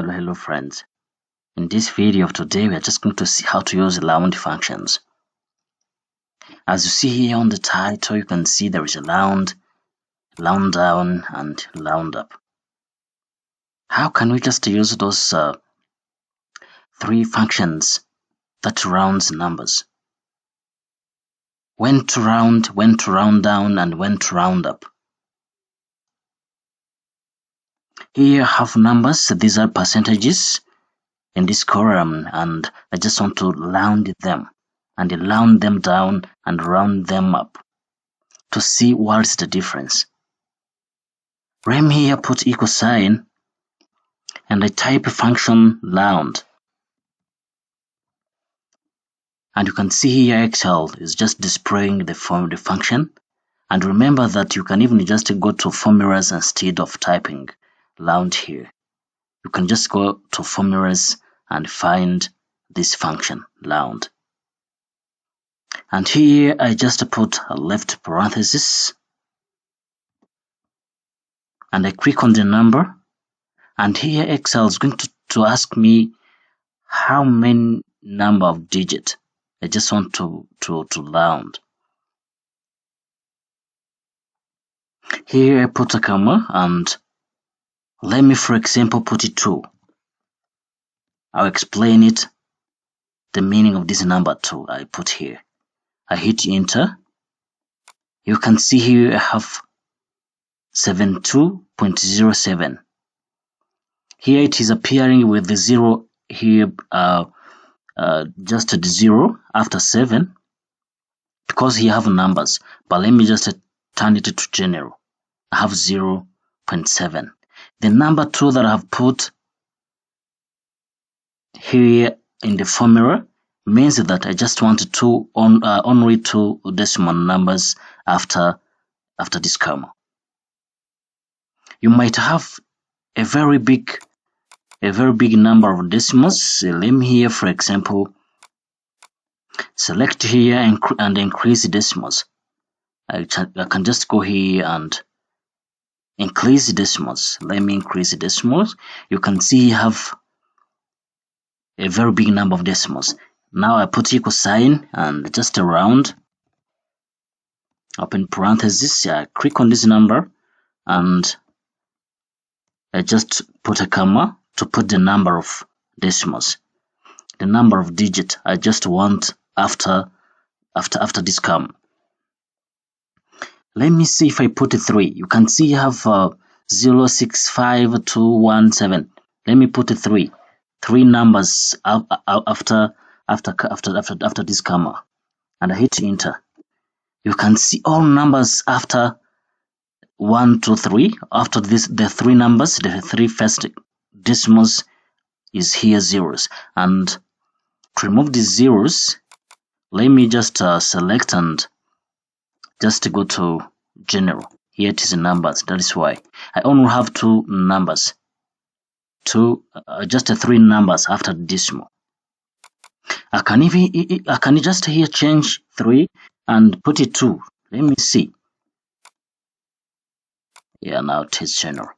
Hello friends. In this video of today, we are just going to see how to use round functions. As you see here on the title, you can see there is a round down, and round up. How can we just use those three functions that rounds numbers? When to round down, and when to round up. Here I have numbers. These are percentages in this column, and I just want to round them and round them down and round them up to see what's the difference. Let me here put equal sign and I type function round, and you can see here Excel is just displaying the function. And remember that you can even just go to formulas instead of typing round here. You can just go to formulas and find this function round. And here I just put a left parenthesis and I click on the number, and here Excel is going to ask me how many number of digit I just want to round. Here I put a comma and let me, for example, put it 2. I'll explain it, the meaning of this number 2 I put here. I hit enter. You can see here I have 72.07. Here it is appearing with the 0 here, just the 0 after 7, because here I have numbers. But let me just turn it to general. I have 0.7. The number 2 that I have put here in the formula means that I just want only 2 decimal numbers after this comma. You might have a very big number of decimals. Let me here, for example, select here and increase decimals. I can just go here and increase decimals. Let me increase decimals. You can see I have a very big number of decimals. Now I put equal sign and just a round, open parenthesis. I click on this number and I just put a comma to put the number of decimals, the number of digit I just want after this comma. Let me see if I put a 3. You can see I have 065217. Let me put a 3. 3 numbers after this comma, and I hit enter. You can see all numbers after 1, 2, 3. After this, the 3 numbers, the 3 first decimals is here zeros. And to remove these zeros, let me just select and just go to general. Here it is numbers. That is why I only have 2 numbers, just 3 numbers after the decimal. I can just here change 3 and put it 2. Let me see. Yeah, now it is general.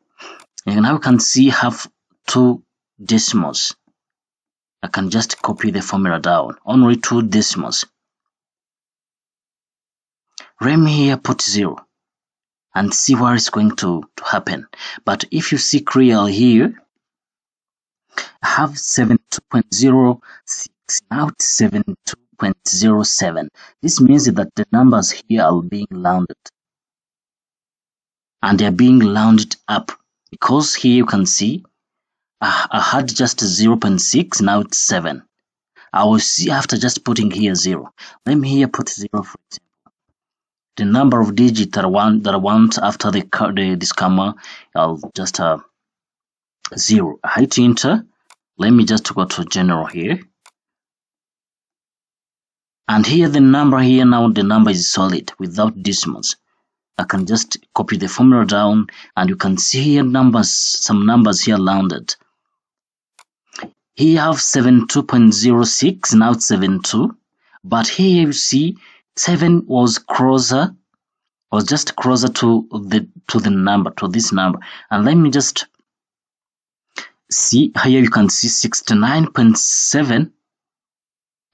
And now you can see I have 2 decimals. I can just copy the formula down. Only 2 decimals. Let me here put 0 and see what is going to happen. But if you see clearly here, I have 72.06, now it's 72.07. This means that the numbers here are being rounded. And they are being rounded up. Because here you can see, I had just 0.6, now it's 7. I will see after just putting here 0. Let me here put 0 for example. The number of digits that I want after this comma, I'll just 0. I hit enter. Let me just go to general here. And here the number here, now the number is solid without decimals. I can just copy the formula down and you can see here some numbers here rounded. Here I have 72.06, now it's 72. But here you see 7 was just closer to the number, to this number. And let me just See, here you can see 69.7.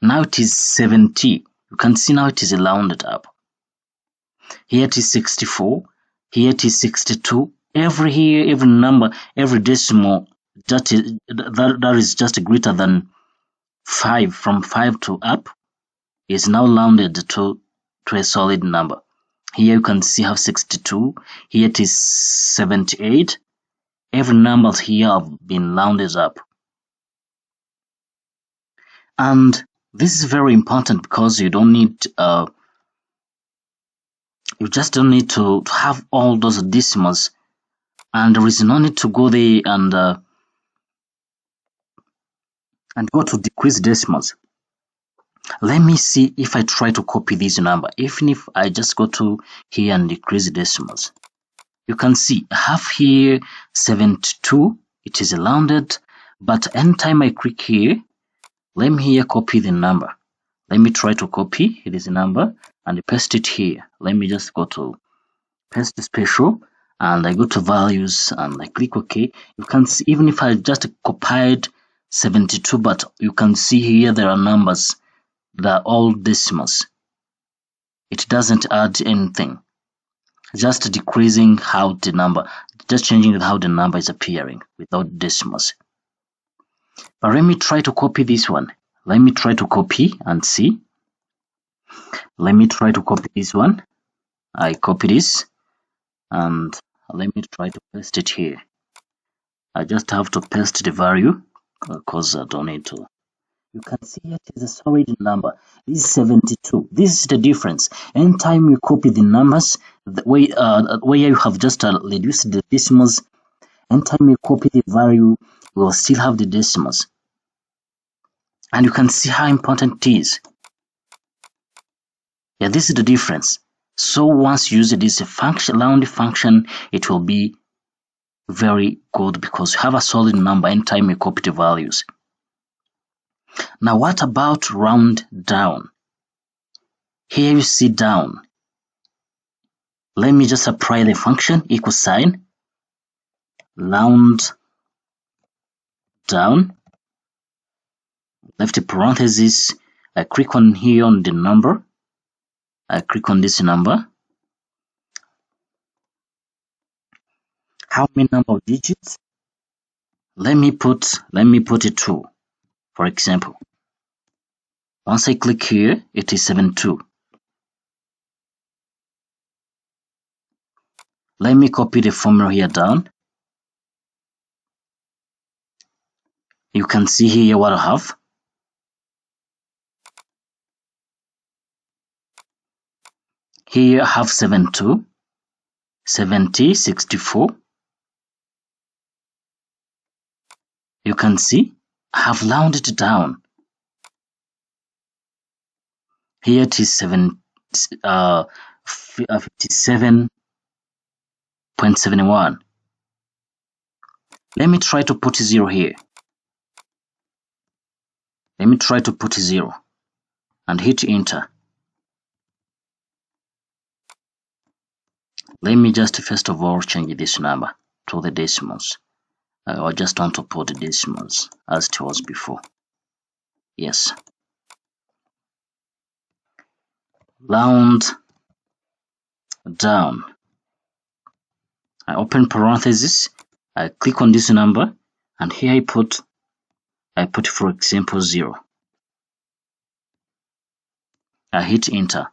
Now it is 70. You can see now it is rounded up. Here it is 64. Here it is 62. Every number, every decimal that is just greater than 5, from 5 to up, is now rounded to a solid number. Here you can see how 62. Here it is 78. Every numbers here have been rounded up. And this is very important because you don't need you just don't need to have all those decimals, and there is no need to go there and go to decrease decimals. Let me see if I try to copy this number. Even if I just go to here and decrease decimals, you can see I have here 72. It is rounded, but anytime I click here, let me here copy the number. Let me try to copy this number and paste it here. Let me just go to paste special, and I go to values and I click OK. You can see, even if I just copied 72, but you can see here there are numbers that are all decimals. It doesn't add anything, just decreasing how the number, just changing how the number is appearing without decimals. But let me try to copy this one. Let me try to copy and see. Let me try to copy this one. I copy this and let me try to paste it here. I just have to paste the value because I don't need to. You can see it is a solid number. This is 72. This is the difference. Anytime you copy the numbers, where you have just reduced the decimals, anytime you copy the value, you will still have the decimals. And you can see how important it is. Yeah, this is the difference. So once you use it as a function, round function, it will be very good because you have a solid number anytime you copy the values. Now what about round down? Here you see down. Let me just apply the function equal sign, round down, left a parenthesis, I click on here on the number, I click on this number. How many number of digits? Let me put it 2, for example. Once I click here, it is 72. Let me copy the formula here down. You can see here what I have. Here I have 72, 70, 64. You can see I have rounded it down. Here it is 57.71. Let me try to put 0 here. Let me try to put 0 and hit enter. Let me just first of all change this number to the decimals. I just want to put the decimals as it was before. Yes. Round down. I open parenthesis. I click on this number, and here I put for example 0. I hit enter.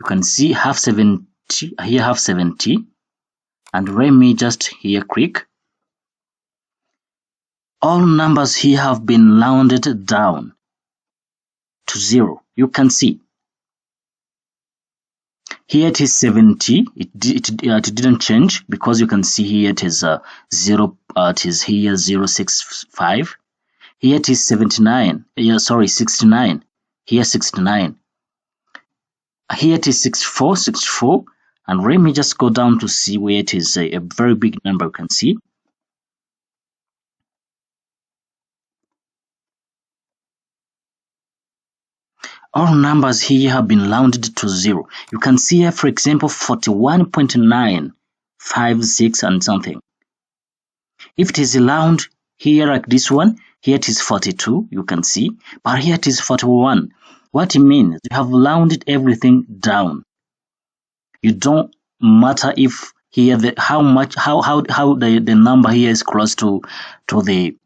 You can see have 70. Here have 70, and let me just here click. All numbers here have been rounded down to 0. You can see here it is 70. It didn't change because you can see here it is 0. It is here 065. Here it is 79. Sorry, 69. Here 69. Here it is 64, 64. And let me just go down to see where it is a very big number. You can see. All numbers here have been rounded to 0. You can see here, for example, 41.956 and something. If it is round, Here, like this one, here it is 42, you can see, but here it is 41. What it means, you have rounded everything down. You don't matter if here how the number here is close to the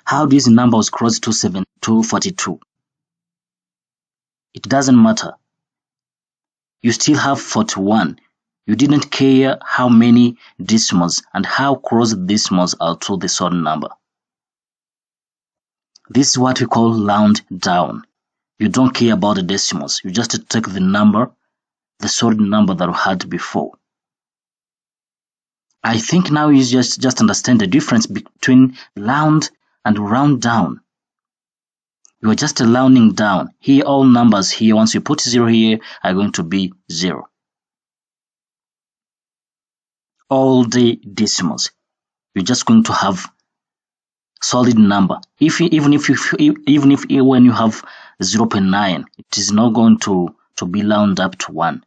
how this number was close to 42. It doesn't matter. You still have 41. You didn't care how many decimals and how close the decimals are to the solid number. This is what we call round down. You don't care about the decimals. You just take the number, the solid number that we had before. I think now you just understand the difference between round and round down. You are just rounding down. Here, all numbers here, once you put 0 here, are going to be 0. All the decimals. You're just going to have solid number. Even if when you have 0.9, it is not going to be rounded up to 1.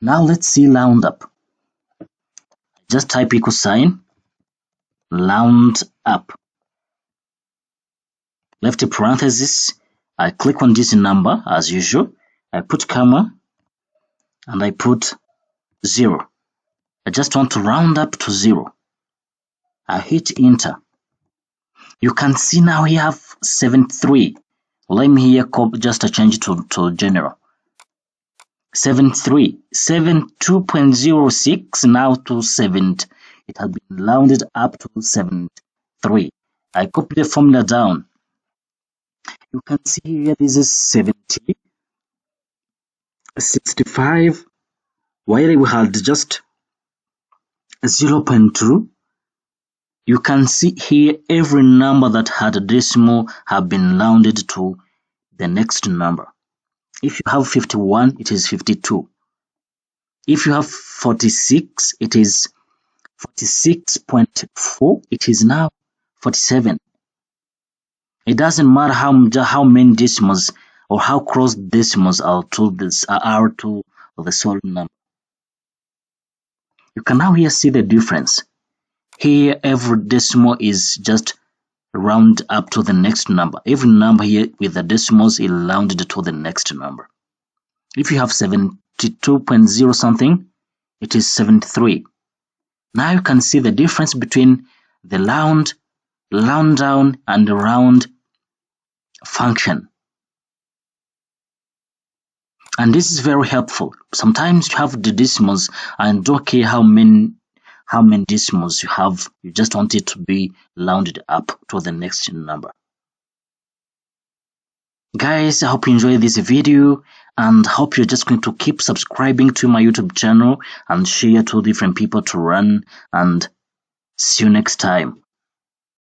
Now let's see round up. Just type equal sign, round up. Left parenthesis, I click on this number as usual. I put comma and I put 0. I just want to round up to 0. I hit enter. You can see now we have 73. Let me here just change to general. 73, 72.06 now to 70. It has been rounded up to 73. I copy the formula down. You can see here this is 70, 65, while we had just 0.2. You can see here every number that had a decimal have been rounded to the next number. If you have 51, it is 52. If you have 46, it is 46.4. It is now 47. It doesn't matter how many decimals or how close decimals are to the solid number. You can now here see the difference. Here, every decimal is just round up to the next number. Every number here with the decimals is rounded to the next number. If you have 72.0 something, it is 73. Now you can see the difference between the round down, and the round function. And this is very helpful. Sometimes you have the decimals and don't care how many decimals you have. You just want it to be rounded up to the next number. Guys, I hope you enjoyed this video and hope you're just going to keep subscribing to my YouTube channel and share to different people to run, and see you next time.